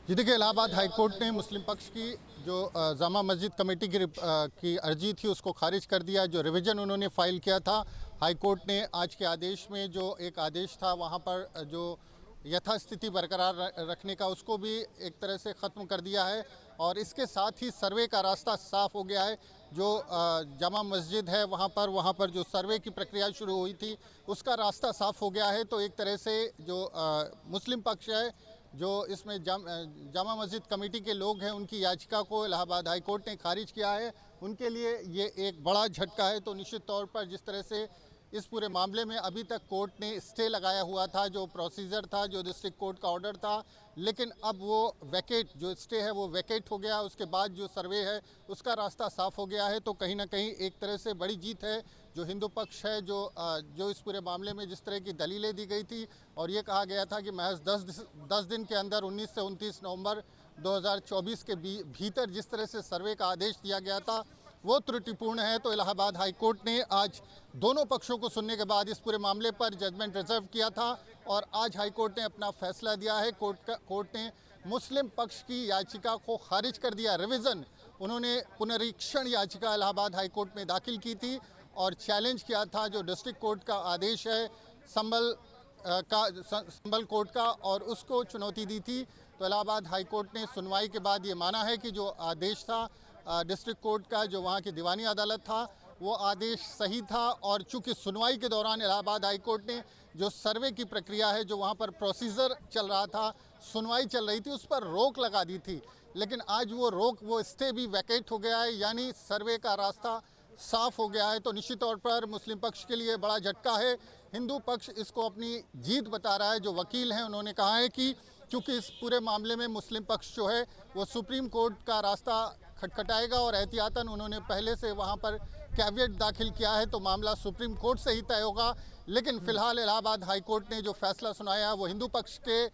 जी देखिए, Allahabad high court ने मुस्लिम पक्ष की जो जामा मस्जिद कमेटी की अर्जी थी उसको खारिज कर दिया। जो रिवीजन उन्होंने फ़ाइल किया था, हाई कोर्ट ने आज के आदेश में जो एक आदेश था वहाँ पर जो यथास्थिति बरकरार रखने का, उसको भी एक तरह से ख़त्म कर दिया है। और इसके साथ ही सर्वे का रास्ता साफ़ हो गया है। जो जामा मस्जिद है वहाँ पर जो सर्वे की प्रक्रिया शुरू हुई थी उसका रास्ता साफ़ हो गया है। तो एक तरह से जो मुस्लिम पक्ष है, जो इसमें जामा मस्जिद कमेटी के लोग हैं, उनकी याचिका को इलाहाबाद हाई कोर्ट ने खारिज किया है। उनके लिए ये एक बड़ा झटका है। तो निश्चित तौर पर जिस तरह से इस पूरे मामले में अभी तक कोर्ट ने स्टे लगाया हुआ था, जो प्रोसीजर था, जो डिस्ट्रिक्ट कोर्ट का ऑर्डर था, लेकिन अब वो वैकेट, जो स्टे है वो वैकेट हो गया। उसके बाद जो सर्वे है उसका रास्ता साफ़ हो गया है। तो कहीं ना कहीं एक तरह से बड़ी जीत है जो हिंदू पक्ष है, जो इस पूरे मामले में जिस तरह की दलीलें दी गई थी और ये कहा गया था कि महज 10 दिन के अंदर 19 से 29 नवंबर 2024 के भीतर जिस तरह से सर्वे का आदेश दिया गया था वो त्रुटिपूर्ण है। तो इलाहाबाद हाई कोर्ट ने आज दोनों पक्षों को सुनने के बाद इस पूरे मामले पर जजमेंट रिजर्व किया था और आज हाई कोर्ट ने अपना फैसला दिया है। कोर्ट ने मुस्लिम पक्ष की याचिका को खारिज कर दिया। रिवीजन, उन्होंने पुनरीक्षण याचिका इलाहाबाद हाई कोर्ट में दाखिल की थी और चैलेंज किया था जो डिस्ट्रिक्ट कोर्ट का आदेश है संभल कोर्ट का, और उसको चुनौती दी थी। तो इलाहाबाद हाई कोर्ट ने सुनवाई के बाद ये माना है कि जो आदेश था डिस्ट्रिक्ट कोर्ट का, जो वहाँ की दीवानी अदालत था, वो आदेश सही था। और चूंकि सुनवाई के दौरान इलाहाबाद हाई कोर्ट ने जो सर्वे की प्रक्रिया है, जो वहाँ पर प्रोसीजर चल रहा था, सुनवाई चल रही थी, उस पर रोक लगा दी थी। लेकिन आज वो स्टे भी वैकेट हो गया है, यानी सर्वे का रास्ता साफ हो गया है। तो निश्चित तौर पर मुस्लिम पक्ष के लिए बड़ा झटका है। हिंदू पक्ष इसको अपनी जीत बता रहा है। जो वकील हैं उन्होंने कहा है कि चूंकि इस पूरे मामले में मुस्लिम पक्ष जो है वो सुप्रीम कोर्ट का रास्ता खटखटाएगा और एहतियातन उन्होंने पहले से वहाँ पर कैविएट दाखिल किया है, तो मामला सुप्रीम कोर्ट से ही तय होगा। लेकिन फिलहाल इलाहाबाद हाई कोर्ट ने जो फैसला सुनाया है वो हिंदू पक्ष के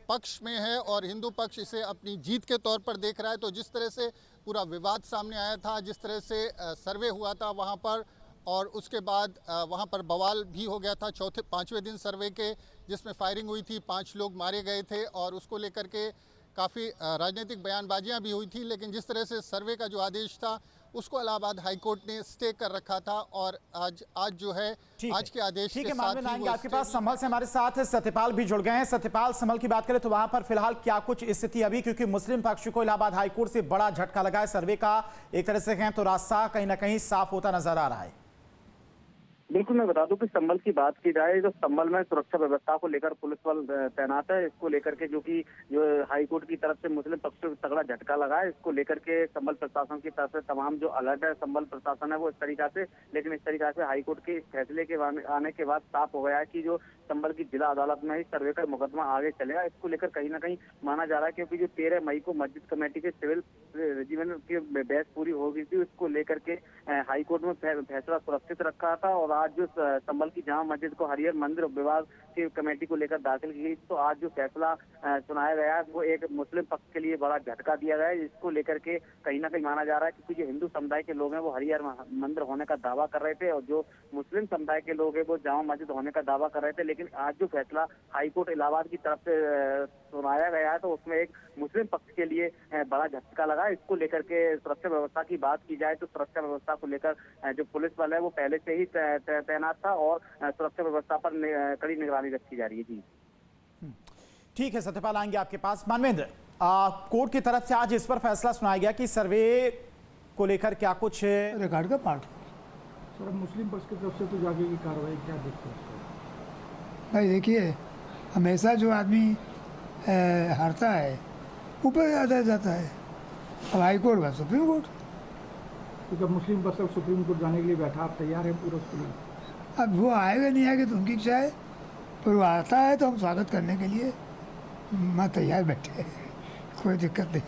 पक्ष में है और हिंदू पक्ष इसे अपनी जीत के तौर पर देख रहा है। तो जिस तरह से पूरा विवाद सामने आया था, जिस तरह से सर्वे हुआ था वहाँ पर, और उसके बाद वहाँ पर बवाल भी हो गया था पाँचवें दिन सर्वे के, जिसमें फायरिंग हुई थी, 5 लोग मारे गए थे और उसको लेकर के काफ़ी राजनीतिक बयानबाजियाँ भी हुई थी। लेकिन जिस तरह से सर्वे का जो आदेश था उसको इलाहाबाद हाई कोर्ट ने स्टे कर रखा था और आज जो है आज के आदेश ठीक के है, साथ मानवेंद्र ही आएंगे वो आपके पास। संभल से हमारे साथ सत्यपाल भी जुड़ गए हैं। सत्यपाल, संभल की बात करें तो वहां पर फिलहाल क्या कुछ स्थिति अभी, क्योंकि मुस्लिम पक्ष को इलाहाबाद हाई कोर्ट से बड़ा झटका लगा है, सर्वे का एक तरह से कहें तो रास्ता कहीं ना कहीं साफ होता नजर आ रहा है। बिल्कुल, मैं बता दूं कि संभल की बात की जाए तो संभल में सुरक्षा व्यवस्था को लेकर पुलिस बल तैनात है। इसको लेकर के जो हाई कोर्ट की तरफ से मुस्लिम पक्ष को तगड़ा झटका लगा है, इसको लेकर के संभल प्रशासन की तरफ से तमाम जो अलर्ट है, संभल प्रशासन है वो इस तरीका से हाई कोर्ट के इस फैसले के आने के बाद साफ हो गया है कि जो संभल की जिला अदालत में ही सर्वे का मुकदमा आगे चलेगा। इसको लेकर कहीं ना कहीं माना जा रहा है क्योंकि जो 13 मई को मस्जिद कमेटी के सिविल रेजिमेंट की बहस पूरी हो गई थी, उसको लेकर के हाई कोर्ट में फैसला सुरक्षित रखा था। और आज जो संभल की जामा मस्जिद को हरियर मंदिर विभाग की कमेटी को लेकर दाखिल की गई, तो आज जो फैसला सुनाया गया है वो एक मुस्लिम पक्ष के लिए बड़ा झटका दिया गया है। इसको लेकर के कहीं ना कहीं माना जा रहा है क्योंकि जो हिंदू समुदाय के लोग हैं वो हरियर मंदिर होने का दावा कर रहे थे और जो मुस्लिम समुदाय के लोग हैं वो जामा मस्जिद होने का दावा कर रहे थे। लेकिन आज जो फैसला हाईकोर्ट इलाहाबाद की तरफ से सुनाया गया है तो उसमें एक मुस्लिम पक्ष के लिए बड़ा झटका लगा। इसको लेकर के सुरक्षा व्यवस्था की बात की जाए तो सुरक्षा व्यवस्था को लेकर जो पुलिस बल है वो पहले से ही तैनात था और सुरक्षा व्यवस्था पर कड़ी निगरानी रखी जा रही है। जी ठीक है सत्यपाल, आएंगे आपके पास। मानवेंद्र, कोर्ट की तरफ से आज इस पर फैसला सुनाया गया कि सर्वे को लेकर क्या कुछ रिकॉर्ड का पार्ट सर, मुस्लिम पक्ष की तरफ से तो जागे की कार्रवाई क्या देखते हैं? भाई देखिए, हमेशा जो आदमी हारता है ऊपर आता जाता है। अब हाई कोर्ट बस सुप्रीम कोर्ट, तो जब मुस्लिम पक्ष अब सुप्रीम कोर्ट जाने के लिए बैठा, आप तैयार हैं पूरा उसके लिए? अब वो आएगा नहीं आएगा तो उनकी इच्छा है, पर वो आता है तो हम स्वागत करने के लिए मैं तैयार बैठे हैं, कोई दिक्कत नहीं।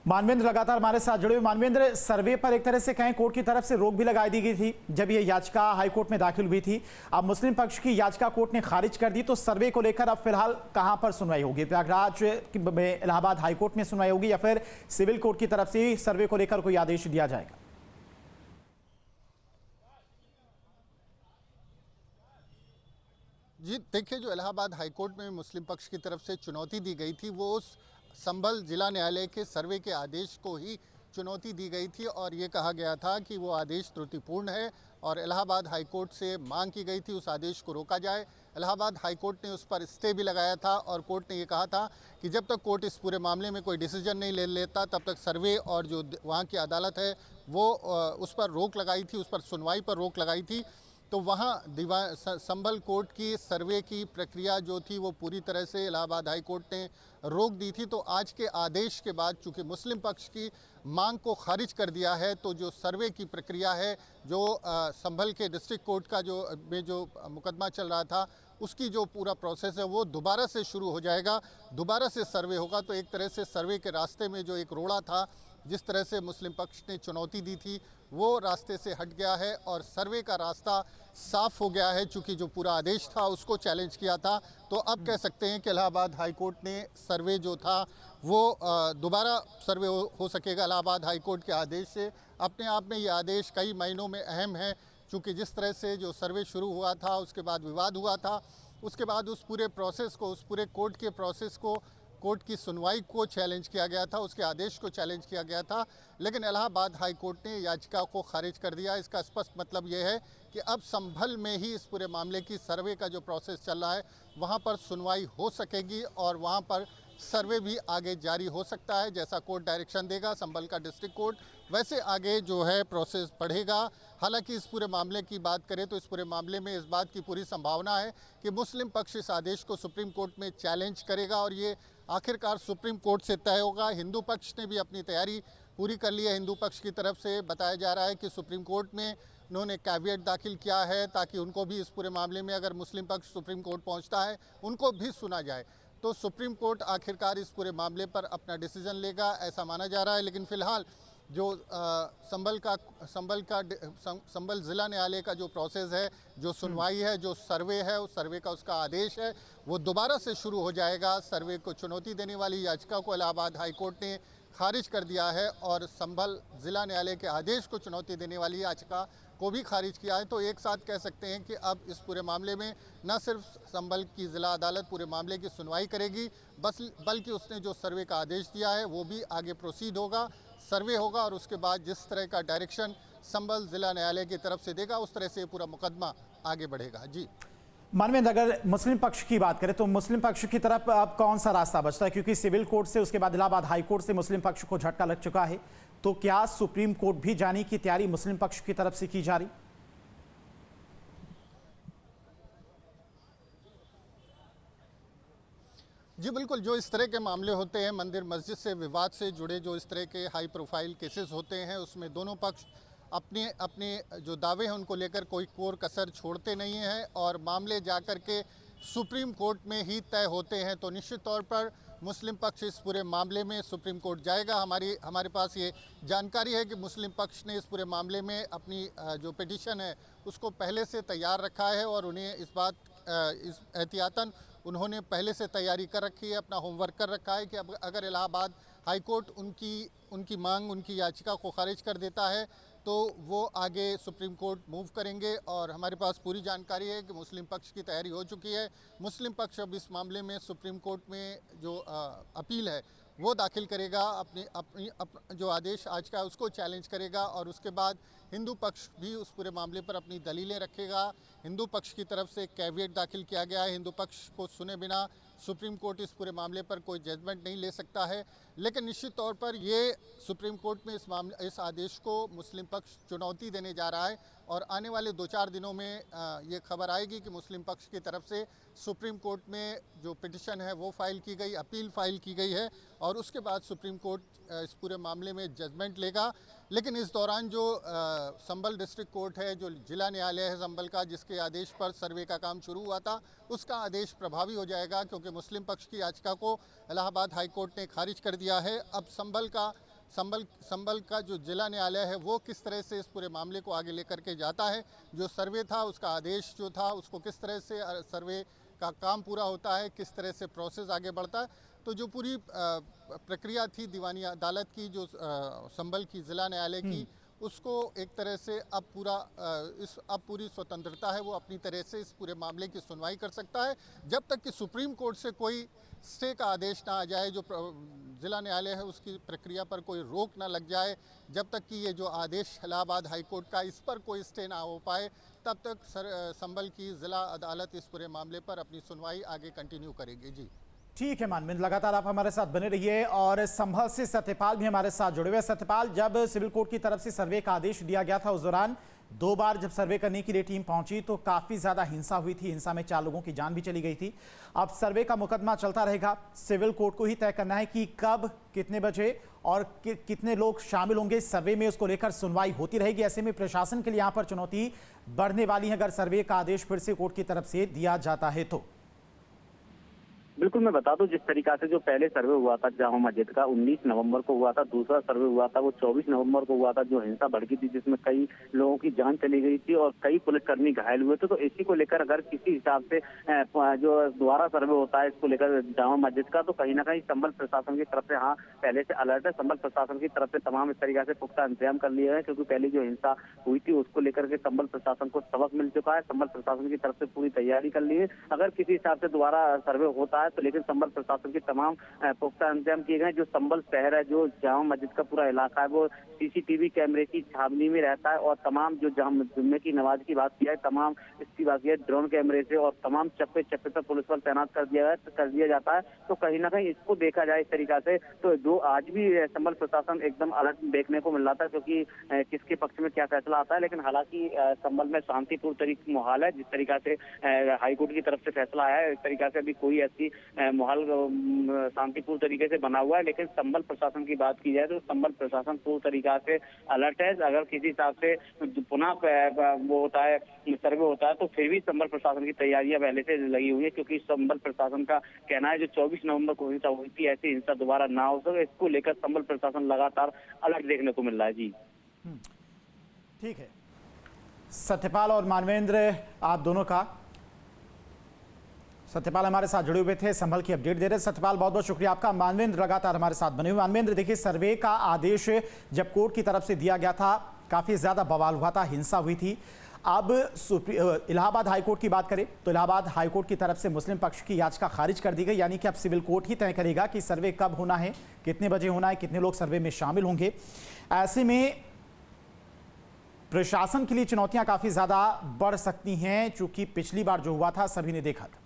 मानवेंद्र लगातार हमारे साथ जुड़े हुए। मानवेंद्र, सर्वे पर एक तरह से कहें कोर्ट की तरफ से रोक भी लगा दी गई थी जब ये याचिका हाईकोर्ट में दाखिल हुई थी। अब मुस्लिम पक्ष की याचिका कोर्ट ने खारिज कर दी, तो सर्वे को लेकर अब फिलहाल कहां पर सुनवाई होगी? प्रयागराज में इलाहाबाद हाईकोर्ट में सुनवाई होगी या फिर सिविल कोर्ट की तरफ से सर्वे को लेकर कोई आदेश दिया जाएगा? जी देखिए, जो इलाहाबाद हाई कोर्ट में मुस्लिम पक्ष की तरफ से चुनौती दी गई थी, वो उस संभल जिला न्यायालय के सर्वे के आदेश को ही चुनौती दी गई थी और ये कहा गया था कि वो आदेश त्रुटिपूर्ण है और इलाहाबाद हाई कोर्ट से मांग की गई थी उस आदेश को रोका जाए। इलाहाबाद हाई कोर्ट ने उस पर स्टे भी लगाया था और कोर्ट ने ये कहा था कि जब तक कोर्ट इस पूरे मामले में कोई डिसीजन नहीं ले लेता तब तक सर्वे और जो वहाँ की अदालत है वो उस पर रोक लगाई थी, उस पर सुनवाई पर रोक लगाई थी। तो वहाँ संभल कोर्ट की सर्वे की प्रक्रिया जो थी वो पूरी तरह से इलाहाबाद हाई कोर्ट ने रोक दी थी। तो आज के आदेश के बाद चूंकि मुस्लिम पक्ष की मांग को खारिज कर दिया है, तो जो सर्वे की प्रक्रिया है, जो संभल के डिस्ट्रिक्ट कोर्ट का जो मुकदमा चल रहा था, उसकी जो पूरा प्रोसेस है वो दोबारा से शुरू हो जाएगा, दोबारा से सर्वे होगा। तो एक तरह से सर्वे के रास्ते में जो एक रोड़ा था, जिस तरह से मुस्लिम पक्ष ने चुनौती दी थी, वो रास्ते से हट गया है और सर्वे का रास्ता साफ हो गया है। चूँकि जो पूरा आदेश था उसको चैलेंज किया था, तो अब कह सकते हैं कि इलाहाबाद हाई कोर्ट ने सर्वे जो था वो दोबारा सर्वे हो सकेगा इलाहाबाद हाई कोर्ट के आदेश से। अपने आप में ये आदेश कई मायनों में अहम है, चूँकि जिस तरह से जो सर्वे शुरू हुआ था, उसके बाद विवाद हुआ था, उसके बाद उस पूरे प्रोसेस को, उस पूरे कोर्ट के प्रोसेस को, कोर्ट की सुनवाई को चैलेंज किया गया था, उसके आदेश को चैलेंज किया गया था। लेकिन इलाहाबाद हाई कोर्ट ने याचिका को खारिज कर दिया। इसका स्पष्ट मतलब ये है कि अब संभल में ही इस पूरे मामले की सर्वे का जो प्रोसेस चल रहा है वहाँ पर सुनवाई हो सकेगी और वहाँ पर सर्वे भी आगे जारी हो सकता है। जैसा कोर्ट डायरेक्शन देगा संभल का डिस्ट्रिक्ट कोर्ट, वैसे आगे जो है प्रोसेस बढ़ेगा। हालांकि इस पूरे मामले की बात करें तो इस पूरे मामले में इस बात की पूरी संभावना है कि मुस्लिम पक्ष इस आदेश को सुप्रीम कोर्ट में चैलेंज करेगा और ये आखिरकार सुप्रीम कोर्ट से तय होगा। हिंदू पक्ष ने भी अपनी तैयारी पूरी कर ली है। हिंदू पक्ष की तरफ से बताया जा रहा है कि सुप्रीम कोर्ट में उन्होंने कैविएट दाखिल किया है ताकि उनको भी इस पूरे मामले में, अगर मुस्लिम पक्ष सुप्रीम कोर्ट पहुंचता है, उनको भी सुना जाए। तो सुप्रीम कोर्ट आखिरकार इस पूरे मामले पर अपना डिसीजन लेगा, ऐसा माना जा रहा है। लेकिन फिलहाल जो संभल ज़िला न्यायालय का जो प्रोसेस है, जो सुनवाई है, जो सर्वे है, उस सर्वे का उसका आदेश है, वो दोबारा से शुरू हो जाएगा। सर्वे को चुनौती देने वाली याचिका को इलाहाबाद हाई कोर्ट ने खारिज कर दिया है और संभल ज़िला न्यायालय के आदेश को चुनौती देने वाली याचिका को भी खारिज किया है। तो एक साथ कह सकते हैं कि अब इस पूरे मामले में न सिर्फ संभल की ज़िला अदालत पूरे मामले की सुनवाई करेगी, बल्कि उसने जो सर्वे का आदेश दिया है वो भी आगे प्रोसीड होगा, सर्वे होगा और उसके बाद जिस तरह का डायरेक्शन संभल ज़िला न्यायालय की तरफ से देगा उस तरह से पूरा मुकदमा आगे बढ़ेगा। जी मानवेंद्र, अगर मुस्लिम पक्ष की बात करें तो मुस्लिम पक्ष की तरफ अब कौन सा रास्ता बचता है, क्योंकि सिविल कोर्ट से उसके बाद इलाहाबाद हाई कोर्ट से मुस्लिम पक्ष को झटका लग चुका है, तो क्या सुप्रीम कोर्ट भी जाने की तैयारी मुस्लिम पक्ष की तरफ से की जा रही? जी बिल्कुल, जो इस तरह के मामले होते हैं, मंदिर मस्जिद से विवाद से जुड़े जो इस तरह के हाई प्रोफाइल केसेस होते हैं, उसमें दोनों पक्ष अपने अपने जो दावे हैं उनको लेकर कोई कोर कसर छोड़ते नहीं हैं और मामले जाकर के सुप्रीम कोर्ट में ही तय होते हैं। तो निश्चित तौर पर मुस्लिम पक्ष इस पूरे मामले में सुप्रीम कोर्ट जाएगा। हमारे पास ये जानकारी है कि मुस्लिम पक्ष ने इस पूरे मामले में अपनी जो पिटीशन है उसको पहले से तैयार रखा है और उन्हें इस एहतियातन उन्होंने पहले से तैयारी कर रखी है, अपना होमवर्क कर रखा है कि अब अगर इलाहाबाद हाई कोर्ट उनकी मांग, उनकी याचिका को खारिज कर देता है तो वो आगे सुप्रीम कोर्ट मूव करेंगे। और हमारे पास पूरी जानकारी है कि मुस्लिम पक्ष की तैयारी हो चुकी है। मुस्लिम पक्ष अब इस मामले में सुप्रीम कोर्ट में जो अपील है वो दाखिल करेगा, अपनी जो आदेश आज का उसको चैलेंज करेगा और उसके बाद हिंदू पक्ष भी उस पूरे मामले पर अपनी दलीलें रखेगा। हिंदू पक्ष की तरफ से कैविएट दाखिल किया गया है, हिंदू पक्ष को सुने बिना सुप्रीम कोर्ट इस पूरे मामले पर कोई जजमेंट नहीं ले सकता है। लेकिन निश्चित तौर पर ये सुप्रीम कोर्ट में इस आदेश को मुस्लिम पक्ष चुनौती देने जा रहा है और आने वाले 2-4 दिनों में ये खबर आएगी कि मुस्लिम पक्ष की तरफ से सुप्रीम कोर्ट में जो पिटिशन है वो फाइल की गई, अपील फाइल की गई है और उसके बाद सुप्रीम कोर्ट इस पूरे मामले में जजमेंट लेगा। लेकिन इस दौरान जो संभल डिस्ट्रिक्ट कोर्ट है, जो जिला न्यायालय है संभल का, जिसके आदेश पर सर्वे का काम शुरू हुआ था, उसका आदेश प्रभावी हो जाएगा क्योंकि मुस्लिम पक्ष की याचिका को इलाहाबाद हाई कोर्ट ने खारिज कर दिया है। अब संभल का जो जिला न्यायालय है वो किस तरह से इस पूरे मामले को आगे लेकर के जाता है, जो सर्वे था उसका आदेश जो था उसको किस तरह से सर्वे का काम पूरा होता है, किस तरह से प्रोसेस आगे बढ़ता है, तो जो पूरी प्रक्रिया थी दीवानी अदालत की, जो संभल की ज़िला न्यायालय की, उसको एक तरह से अब पूरी स्वतंत्रता है, वो अपनी तरह से इस पूरे मामले की सुनवाई कर सकता है जब तक कि सुप्रीम कोर्ट से कोई स्टे का आदेश ना आ जाए, जो ज़िला न्यायालय है उसकी प्रक्रिया पर कोई रोक ना लग जाए, जब तक कि ये जो आदेश इलाहाबाद हाई कोर्ट का इस पर कोई स्टे ना हो पाए, तब तक संभल की ज़िला अदालत इस पूरे मामले पर अपनी सुनवाई आगे कंटिन्यू करेगी। जी ठीक है मानवेंद्र, लगातार आप हमारे साथ बने रहिए। और संभल से सत्यपाल भी हमारे साथ जुड़े हुए। सत्यपाल, जब सिविल कोर्ट की तरफ से सर्वे का आदेश दिया गया था, उस दौरान 2 बार जब सर्वे करने के लिए टीम पहुंची तो काफी ज्यादा हिंसा हुई थी। हिंसा में 4 लोगों की जान भी चली गई थी। अब सर्वे का मुकदमा चलता रहेगा, सिविल कोर्ट को ही तय करना है कि कब, कितने बजे और कितने लोग शामिल होंगे इस सर्वे में, उसको लेकर सुनवाई होती रहेगी। ऐसे में प्रशासन के लिए यहां पर चुनौती बढ़ने वाली है अगर सर्वे का आदेश फिर से कोर्ट की तरफ से दिया जाता है तो। बिल्कुल, मैं बता दूं, जिस तरीका से जो पहले सर्वे हुआ था जामा मस्जिद का 19 नवंबर को हुआ था, दूसरा सर्वे हुआ था वो 24 नवंबर को हुआ था, जो हिंसा भड़की थी जिसमें कई लोगों की जान चली गई थी और कई पुलिसकर्मी घायल हुए थे। तो इसी को लेकर अगर किसी हिसाब से जो दोबारा सर्वे होता है इसको लेकर जामा मस्जिद का, तो कहीं ना कहीं संभल प्रशासन की तरफ से हाँ पहले से अलर्ट है। संभल प्रशासन की तरफ से तमाम इस तरीके से पुख्ता इंतजाम कर लिए हैं, क्योंकि पहले जो हिंसा हुई थी उसको लेकर के संभल प्रशासन को सबक मिल चुका है। संभल प्रशासन की तरफ से पूरी तैयारी कर ली है। अगर किसी हिसाब से दोबारा सर्वे होता है तो लेकिन संभल प्रशासन के तमाम पुख्ता इंतजाम किए गए। जो संभल शहर है, जो जामा मस्जिद का पूरा इलाका है, वो सीसीटीवी कैमरे की छावनी में रहता है और तमाम जो जुम्मे की नमाज की बात किया है, तमाम इसकी बात किया है ड्रोन कैमरे से और तमाम चप्पे चप्पे पर पुलिस बल तैनात कर दिया जाता है। तो कहीं ना कहीं इसको देखा जाए इस तरीका से तो जो आज भी संभल प्रशासन एकदम अलर्ट देखने को मिल रहा था, क्योंकि किसके पक्ष में क्या फैसला आता है। लेकिन हालांकि संभल में शांतिपूर्ण तरीके माहौल है। जिस तरीका से हाईकोर्ट की तरफ से फैसला आया है, इस तरीका से अभी कोई ऐसी माहौल शांतिपूर्ण तरीके से बना हुआ है। लेकिन संभल प्रशासन की बात की जाए तो संभल प्रशासन पूर्ण तरीका से अलर्ट है। अगर किसी हिसाब से पुनः वो होता है सर्वे होता है तो फिर भी संभल प्रशासन की तैयारियां पहले से लगी हुई है, क्योंकि संभल प्रशासन का कहना है जो 24 नवंबर को हिंसा हुई थी ऐसी हिंसा दोबारा ना हो सके, इसको लेकर संभल प्रशासन लगातार अलर्ट देखने को मिल रहा है। जी ठीक है सत्यपाल और मानवेंद्र, आप दोनों का। सत्यपाल हमारे साथ जुड़े हुए थे, संभल की अपडेट दे रहे। सत्यपाल, बहुत बहुत शुक्रिया आपका। मानवेंद्र लगातार हमारे साथ बने हुए। मानवेंद्र, देखिए सर्वे का आदेश जब कोर्ट की तरफ से दिया गया था काफी ज्यादा बवाल हुआ था, हिंसा हुई थी। अब इलाहाबाद हाईकोर्ट की बात करें तो इलाहाबाद हाईकोर्ट की तरफ से मुस्लिम पक्ष की याचिका खारिज कर दी गई, यानी कि अब सिविल कोर्ट ही तय करेगा कि सर्वे कब होना है, कितने बजे होना है, कितने लोग सर्वे में शामिल होंगे। ऐसे में प्रशासन के लिए चुनौतियां काफी ज्यादा बढ़ सकती हैं, चूंकि पिछली बार जो हुआ था सभी ने देखा था।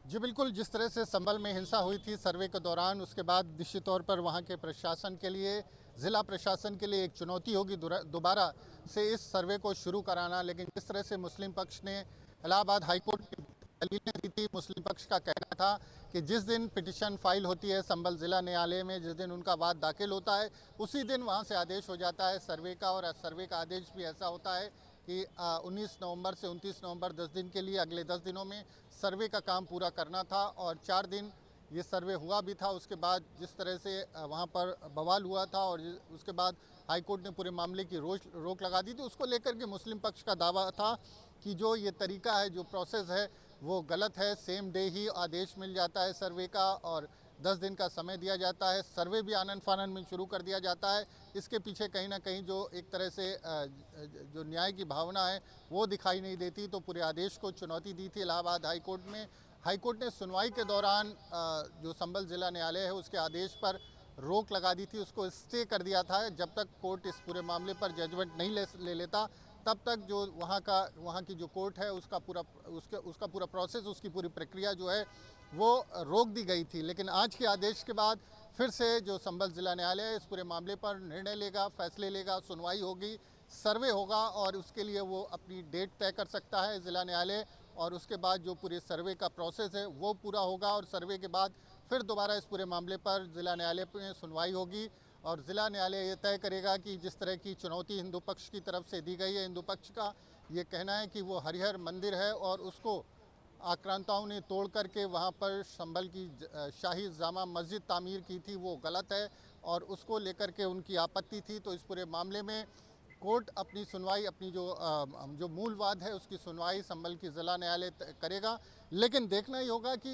जी बिल्कुल, जिस तरह से संभल में हिंसा हुई थी सर्वे के दौरान, उसके बाद निश्चित तौर पर वहाँ के प्रशासन के लिए, ज़िला प्रशासन के लिए एक चुनौती होगी दोबारा से इस सर्वे को शुरू कराना। लेकिन जिस तरह से मुस्लिम पक्ष ने इलाहाबाद हाईकोर्ट की दलीलें दी थी, मुस्लिम पक्ष का कहना था कि जिस दिन पिटिशन फाइल होती है संभल ज़िला न्यायालय में, जिस दिन उनका वाद दाखिल होता है उसी दिन वहाँ से आदेश हो जाता है सर्वे का। और सर्वे का आदेश भी ऐसा होता है कि 19 नवंबर से 29 नवंबर 10 दिन के लिए, अगले 10 दिनों में सर्वे का काम पूरा करना था। और 4 दिन ये सर्वे हुआ भी था। उसके बाद जिस तरह से वहाँ पर बवाल हुआ था और उसके बाद हाईकोर्ट ने पूरे मामले की रोक लगा दी थी, उसको लेकर के मुस्लिम पक्ष का दावा था कि जो ये तरीका है, जो प्रोसेस है वो गलत है। सेम डे ही आदेश मिल जाता है सर्वे का और 10 दिन का समय दिया जाता है, सर्वे भी आनन फानन में शुरू कर दिया जाता है। इसके पीछे कहीं ना कहीं जो एक तरह से जो न्याय की भावना है वो दिखाई नहीं देती। तो पूरे आदेश को चुनौती दी थी इलाहाबाद हाईकोर्ट में। हाईकोर्ट ने सुनवाई के दौरान जो संभल ज़िला न्यायालय है उसके आदेश पर रोक लगा दी थी, उसको स्टे कर दिया था। जब तक कोर्ट इस पूरे मामले पर जजमेंट नहीं ले लेता तब तक जो वहाँ की जो कोर्ट है उसका पूरा प्रोसेस, उसकी पूरी प्रक्रिया जो है वो रोक दी गई थी। लेकिन आज के आदेश के बाद फिर से जो संभल ज़िला न्यायालय है इस पूरे मामले पर निर्णय लेगा, फैसले लेगा, सुनवाई होगी, सर्वे होगा और उसके लिए वो अपनी डेट तय कर सकता है ज़िला न्यायालय। और उसके बाद जो पूरे सर्वे का प्रोसेस है वो पूरा होगा और सर्वे के बाद फिर दोबारा इस पूरे मामले पर ज़िला न्यायालय में सुनवाई होगी और ज़िला न्यायालय ये तय करेगा कि जिस तरह की चुनौती हिंदू पक्ष की तरफ से दी गई है, हिंदू पक्ष का ये कहना है कि वो हरिहर मंदिर है और उसको आक्रांताओं ने तोड़ करके वहाँ पर संभल की शाही जामा मस्जिद तामीर की थी, वो गलत है और उसको लेकर के उनकी आपत्ति थी। तो इस पूरे मामले में कोर्ट अपनी सुनवाई, अपनी जो मूल वाद है उसकी सुनवाई संभल की ज़िला न्यायालय करेगा। लेकिन देखना ही होगा कि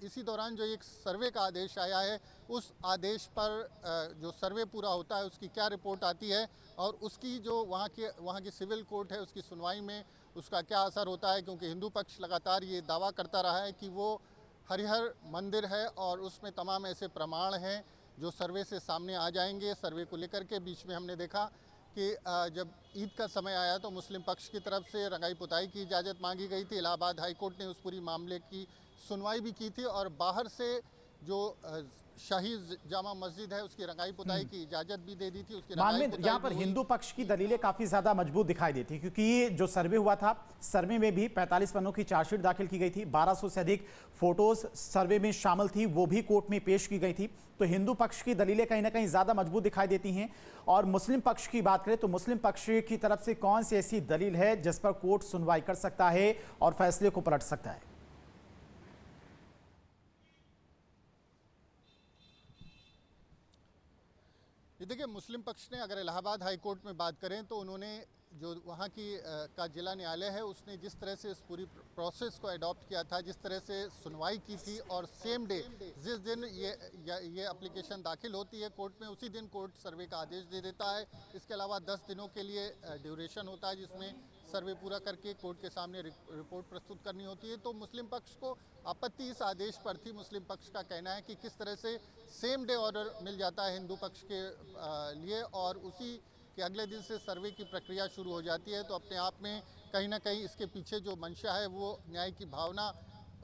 इसी दौरान जो एक सर्वे का आदेश आया है, उस आदेश पर जो सर्वे पूरा होता है उसकी क्या रिपोर्ट आती है और उसकी जो वहाँ की सिविल कोर्ट है उसकी सुनवाई में उसका क्या असर होता है। क्योंकि हिंदू पक्ष लगातार ये दावा करता रहा है कि वो हरिहर मंदिर है और उसमें तमाम ऐसे प्रमाण हैं जो सर्वे से सामने आ जाएंगे। सर्वे को लेकर के बीच में हमने देखा कि जब ईद का समय आया तो मुस्लिम पक्ष की तरफ से रंगाई पुताई की इजाज़त मांगी गई थी। इलाहाबाद हाई कोर्ट ने उस पूरी मामले की सुनवाई भी की थी और बाहर से जो शाही जामा मस्जिद है उसकी रंगाई पुताई की इजाज़त भी दे दी थी। उसकी मानवेंद्र, यहाँ पर हिंदू पक्ष की दलीलें काफी ज्यादा मजबूत दिखाई देती है, क्योंकि जो सर्वे हुआ था, सर्वे में भी 45 पन्नों की चार्जशीट दाखिल की गई थी, 1200 से अधिक फोटोज सर्वे में शामिल थी, वो भी कोर्ट में पेश की गई थी। तो हिंदू पक्ष की दलीलें कहीं ना कहीं ज्यादा मजबूत दिखाई देती हैं। और मुस्लिम पक्ष की बात करें तो मुस्लिम पक्ष की तरफ से कौन सी ऐसी दलील है जिस पर कोर्ट सुनवाई कर सकता है और फैसले को पलट सकता है? ये देखिए, मुस्लिम पक्ष ने अगर इलाहाबाद हाई कोर्ट में बात करें तो उन्होंने जो वहाँ की का जिला न्यायालय है उसने जिस तरह से इस पूरी प्रोसेस को अडॉप्ट किया था, जिस तरह से सुनवाई की थी और सेम डे जिस दिन ये एप्लीकेशन दाखिल होती है कोर्ट में, उसी दिन कोर्ट सर्वे का आदेश दे देता है। इसके अलावा 10 दिनों के लिए ड्यूरेशन होता है जिसमें सर्वे पूरा करके कोर्ट के सामने रिपोर्ट प्रस्तुत करनी होती है। तो मुस्लिम पक्ष को आपत्ति इस आदेश पर थी। मुस्लिम पक्ष का कहना है कि किस तरह से सेम डे ऑर्डर मिल जाता है हिंदू पक्ष के लिए और उसी के अगले दिन से सर्वे की प्रक्रिया शुरू हो जाती है। तो अपने आप में कहीं ना कहीं इसके पीछे जो मंशा है वो न्याय की भावना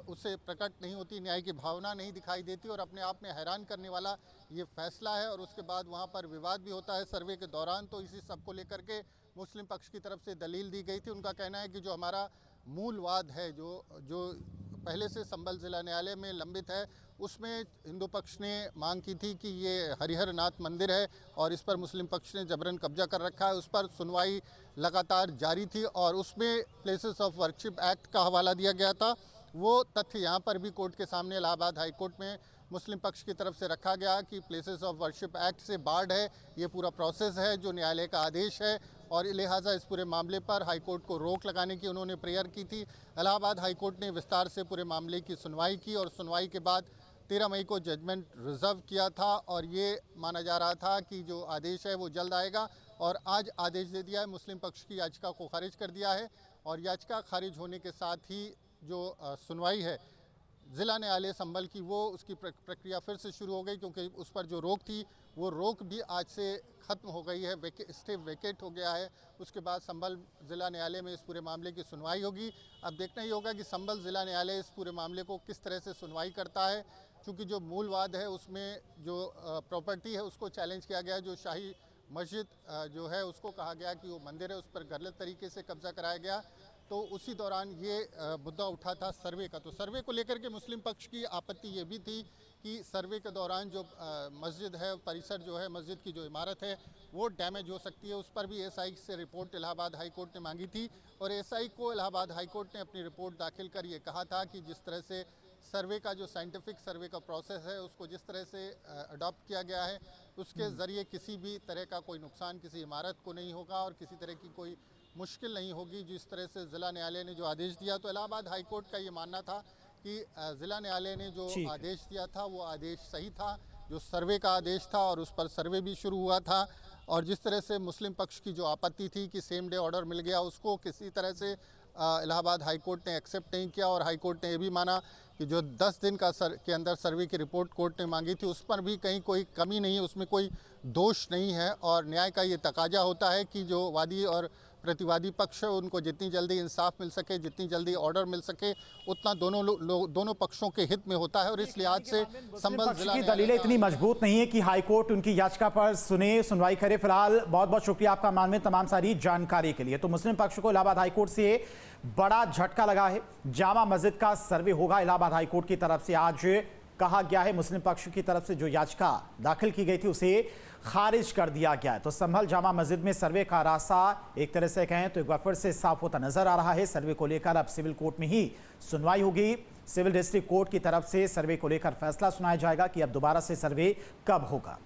उससे प्रकट नहीं होती, न्याय की भावना नहीं दिखाई देती और अपने आप में हैरान करने वाला ये फैसला है। और उसके बाद वहाँ पर विवाद भी होता है सर्वे के दौरान। तो इसी सब को लेकर के मुस्लिम पक्ष की तरफ से दलील दी गई थी। उनका कहना है कि जो हमारा मूल वाद है, जो पहले से संभल ज़िला न्यायालय में लंबित है, उसमें हिंदू पक्ष ने मांग की थी कि ये हरिहर नाथ मंदिर है और इस पर मुस्लिम पक्ष ने जबरन कब्जा कर रखा है। उस पर सुनवाई लगातार जारी थी और उसमें प्लेसेस ऑफ वर्शिप एक्ट का हवाला दिया गया था। वो तथ्य यहाँ पर भी कोर्ट के सामने इलाहाबाद हाई कोर्ट में मुस्लिम पक्ष की तरफ से रखा गया कि प्लेसेस ऑफ वर्शिप एक्ट से बार्ड है, ये पूरा प्रोसेस है जो न्यायालय का आदेश है और लिहाजा इस पूरे मामले पर हाई कोर्ट को रोक लगाने की उन्होंने प्रेयर की थी। इलाहाबाद हाई कोर्ट ने विस्तार से पूरे मामले की सुनवाई की और सुनवाई के बाद 13 मई को जजमेंट रिजर्व किया था और ये माना जा रहा था कि जो आदेश है वो जल्द आएगा और आज आदेश दे दिया है। मुस्लिम पक्ष की याचिका को खारिज कर दिया है और याचिका खारिज होने के साथ ही जो सुनवाई है ज़िला न्यायालय संभल की वो उसकी प्रक्रिया फिर से शुरू हो गई, क्योंकि उस पर जो रोक थी वो रोक भी आज से ख़त्म हो गई है, स्टे वेकेट हो गया है। उसके बाद संभल ज़िला न्यायालय में इस पूरे मामले की सुनवाई होगी। अब देखना ही होगा कि संभल ज़िला न्यायालय इस पूरे मामले को किस तरह से सुनवाई करता है, क्योंकि जो मूल वाद है उसमें जो प्रॉपर्टी है उसको चैलेंज किया गया। जो शाही मस्जिद जो है उसको कहा गया कि वो मंदिर है, उस पर गलत तरीके से कब्जा कराया गया। तो उसी दौरान ये मुद्दा उठा था सर्वे का। तो सर्वे को लेकर के मुस्लिम पक्ष की आपत्ति ये भी थी कि सर्वे के दौरान जो मस्जिद है, परिसर जो है, मस्जिद की जो इमारत है वो डैमेज हो सकती है। उस पर भी एसआई से रिपोर्ट इलाहाबाद हाई कोर्ट ने मांगी थी और एसआई को इलाहाबाद हाई कोर्ट ने अपनी रिपोर्ट दाखिल कर ये कहा था कि जिस तरह से सर्वे का जो साइंटिफिक सर्वे का प्रोसेस है उसको जिस तरह से अडॉप्ट किया गया है उसके ज़रिए किसी भी तरह का कोई नुकसान किसी इमारत को नहीं होगा और किसी तरह की कोई मुश्किल नहीं होगी। जिस तरह से ज़िला न्यायालय ने जो आदेश दिया, तो इलाहाबाद हाई कोर्ट का ये मानना था कि ज़िला न्यायालय ने जो आदेश दिया था वो आदेश सही था, जो सर्वे का आदेश था और उस पर सर्वे भी शुरू हुआ था। और जिस तरह से मुस्लिम पक्ष की जो आपत्ति थी कि सेम डे ऑर्डर मिल गया, उसको किसी तरह से इलाहाबाद हाई कोर्ट ने एक्सेप्ट नहीं किया और हाई कोर्ट ने ये भी माना कि जो 10 दिन के अंदर सर्वे की रिपोर्ट कोर्ट ने मांगी थी उस पर भी कहीं कोई कमी नहीं है, उसमें कोई दोष नहीं है। और न्याय का ये तकाजा होता है कि जो वादी और प्रतिवादी पक्ष है उनको जितनी जल्दी इंसाफ मिल सके, जितनी जल्दी ऑर्डर मिल सके, उतना दोनों पक्षों के हित में होता है। और इस लिहाज से संभल जिला की दलीलें इतनी मजबूत नहीं है कि हाई कोर्ट उनकी याचिका पर सुनवाई करे। फिलहाल बहुत बहुत शुक्रिया आपका मानवेंद्र तमाम सारी जानकारी के लिए। तो मुस्लिम पक्ष को इलाहाबाद हाई कोर्ट से बड़ा झटका लगा है। जामा मस्जिद का सर्वे होगा, इलाहाबाद हाई कोर्ट की तरफ से आज कहा गया है। मुस्लिम पक्ष की तरफ से जो याचिका दाखिल की गई थी उसे खारिज कर दिया गया है। तो संभल जामा मस्जिद में सर्वे का रास्ता एक तरह से कहें तो एक बार फिर से साफ होता नजर आ रहा है। सर्वे को लेकर अब सिविल कोर्ट में ही सुनवाई होगी। सिविल डिस्ट्रिक्ट कोर्ट की तरफ से सर्वे को लेकर फैसला सुनाया जाएगा कि अब दोबारा से सर्वे कब होगा।